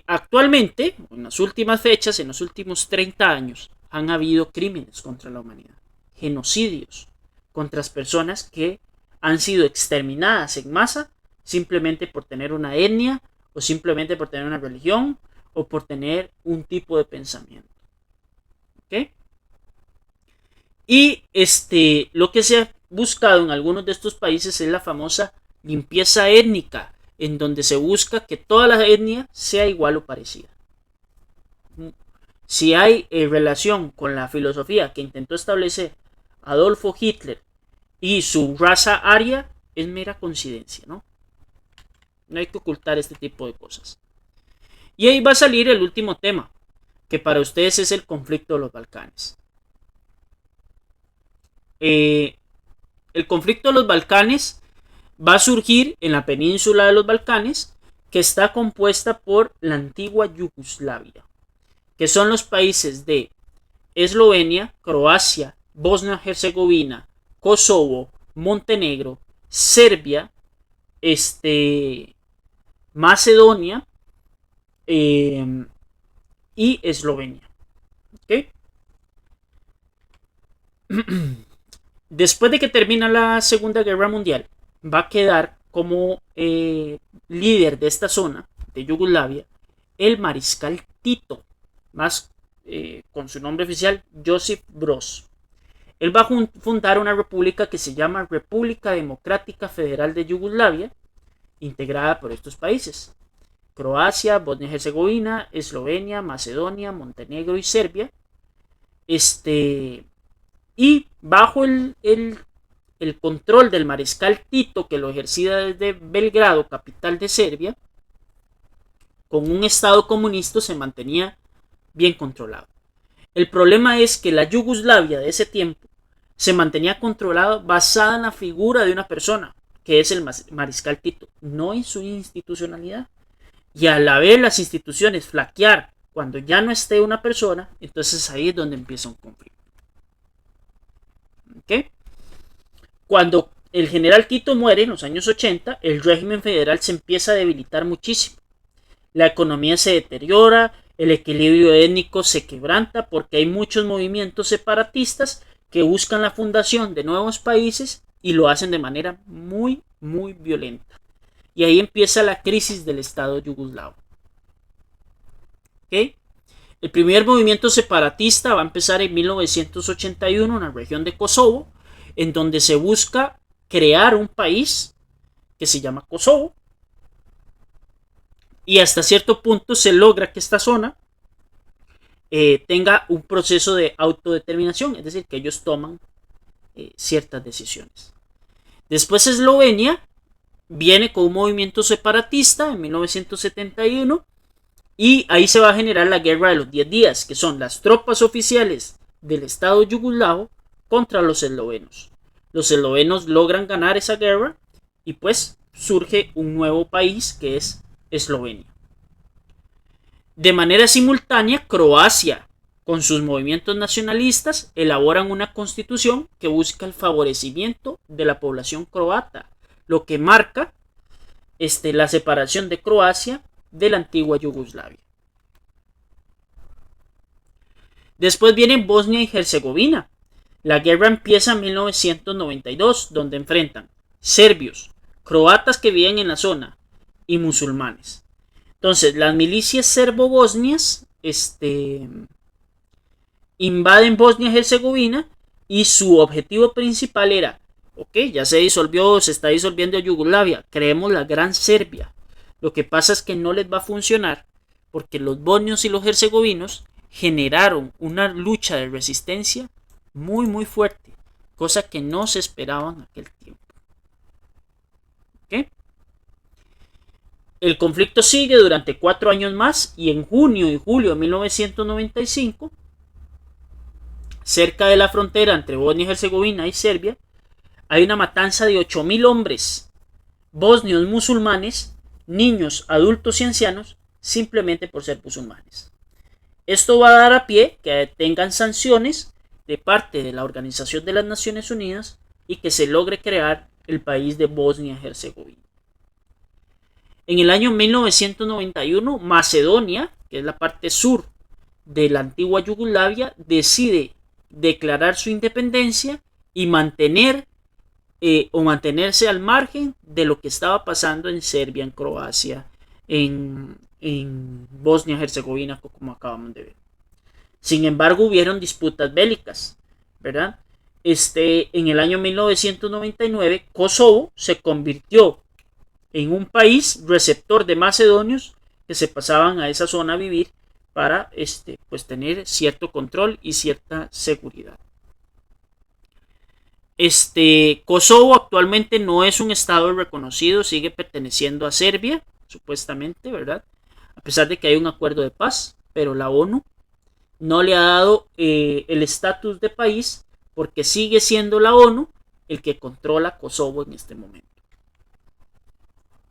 Actualmente, en las últimas fechas, en los últimos 30 años, han habido crímenes contra la humanidad, genocidios contra las personas que han sido exterminadas en masa simplemente por tener una etnia o simplemente por tener una religión o por tener un tipo de pensamiento. ¿Okay? Y lo que se ha buscado en algunos de estos países es la famosa limpieza étnica, en donde se busca que toda la etnia sea igual o parecida. Si hay relación con la filosofía que intentó establecer Adolfo Hitler y su raza aria, es mera coincidencia, ¿no? No hay que ocultar este tipo de cosas. Y ahí va a salir el último tema, que para ustedes es el conflicto de los Balcanes. El conflicto de los Balcanes va a surgir en la península de los Balcanes, que está compuesta por la antigua Yugoslavia, que son los países de Eslovenia, Croacia, Bosnia-Herzegovina, Kosovo, Montenegro, Serbia, Macedonia y Eslovenia. ¿Okay? Después de que termina la Segunda Guerra Mundial, va a quedar como líder de esta zona de Yugoslavia el mariscal Tito, más con su nombre oficial Josip Broz. Él va a fundar una república que se llama República Democrática Federal de Yugoslavia, integrada por estos países: Croacia, Bosnia-Herzegovina, Eslovenia, Macedonia, Montenegro y Serbia. Y bajo el control del mariscal Tito, que lo ejercía desde Belgrado, capital de Serbia, con un estado comunista se mantenía bien controlado. El problema es que la Yugoslavia de ese tiempo se mantenía controlada basada en la figura de una persona, que es el mariscal Tito, no en su institucionalidad. Y al ver las instituciones flaquear cuando ya no esté una persona, entonces ahí es donde empieza un conflicto. ¿Okay? Cuando el general Tito muere en los años 80, el régimen federal se empieza a debilitar muchísimo. La economía se deteriora, el equilibrio étnico se quebranta porque hay muchos movimientos separatistas que buscan la fundación de nuevos países y lo hacen de manera muy, muy violenta. Y ahí empieza la crisis del Estado yugoslavo. ¿Okay? El primer movimiento separatista va a empezar en 1981 en la región de Kosovo, en donde se busca crear un país que se llama Kosovo. Y hasta cierto punto se logra que esta zona tenga un proceso de autodeterminación, es decir, que ellos toman ciertas decisiones. Después Eslovenia viene con un movimiento separatista en 1971 y ahí se va a generar la guerra de los 10 días, que son las tropas oficiales del Estado yugoslavo contra los eslovenos. Los eslovenos logran ganar esa guerra y pues surge un nuevo país que es Eslovenia. De manera simultánea, Croacia, con sus movimientos nacionalistas, elaboran una constitución que busca el favorecimiento de la población croata, lo que marca la separación de Croacia de la antigua Yugoslavia. Después viene Bosnia y Herzegovina. La guerra empieza en 1992, donde enfrentan serbios, croatas que viven en la zona y musulmanes. Entonces, las milicias serbo-bosnias invaden Bosnia-Herzegovina y su objetivo principal era, ok, ya se disolvió, se está disolviendo Yugoslavia, creemos la Gran Serbia. Lo que pasa es que no les va a funcionar porque los bosnios y los herzegovinos generaron una lucha de resistencia muy fuerte, cosa que no se esperaba en aquel tiempo. ¿Okay? El conflicto sigue durante 4 años más y en junio y julio de 1995, cerca de la frontera entre Bosnia y Herzegovina y Serbia, hay una matanza de 8.000 hombres, bosnios musulmanes, niños, adultos y ancianos, simplemente por ser musulmanes. Esto va a dar a pie que tengan sanciones de parte de la Organización de las Naciones Unidas y que se logre crear el país de Bosnia-Herzegovina. En el año 1991, Macedonia, que es la parte sur de la antigua Yugoslavia, decide declarar su independencia y mantenerse al margen de lo que estaba pasando en Serbia, en Croacia, en Bosnia-Herzegovina, como acabamos de ver. Sin embargo, hubieron disputas bélicas, ¿verdad? En el año 1999, Kosovo se convirtió en un país receptor de macedonios que se pasaban a esa zona a vivir para pues tener cierto control y cierta seguridad. Kosovo actualmente no es un estado reconocido, sigue perteneciendo a Serbia, supuestamente, ¿verdad? A pesar de que hay un acuerdo de paz, pero la ONU no le ha dado el estatus de país porque sigue siendo la ONU el que controla Kosovo en este momento.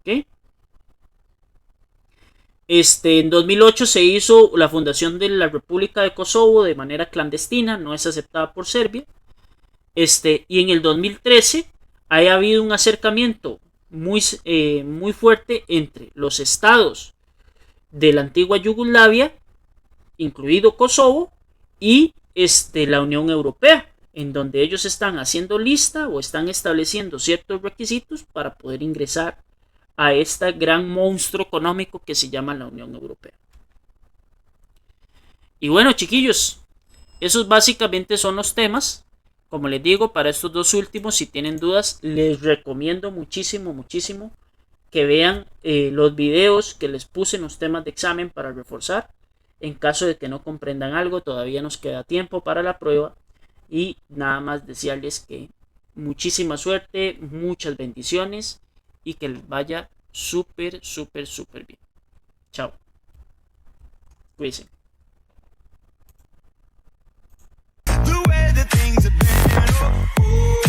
¿Ok? En 2008 se hizo la fundación de la República de Kosovo de manera clandestina, no es aceptada por Serbia. Y en el 2013 ha habido un acercamiento muy fuerte entre los estados de la antigua Yugoslavia, incluido Kosovo, y la Unión Europea, en donde ellos están haciendo lista o están estableciendo ciertos requisitos para poder ingresar a este gran monstruo económico que se llama la Unión Europea. Y bueno, chiquillos, esos básicamente son los temas. Como les digo, para estos dos últimos, si tienen dudas, les recomiendo muchísimo que vean los videos que les puse en los temas de examen para reforzar. En caso de que no comprendan algo, todavía nos queda tiempo para la prueba. Y nada más desearles que muchísima suerte, muchas bendiciones y que les vaya súper bien. Chao. Cuídense. The way that things have been, oh, ooh.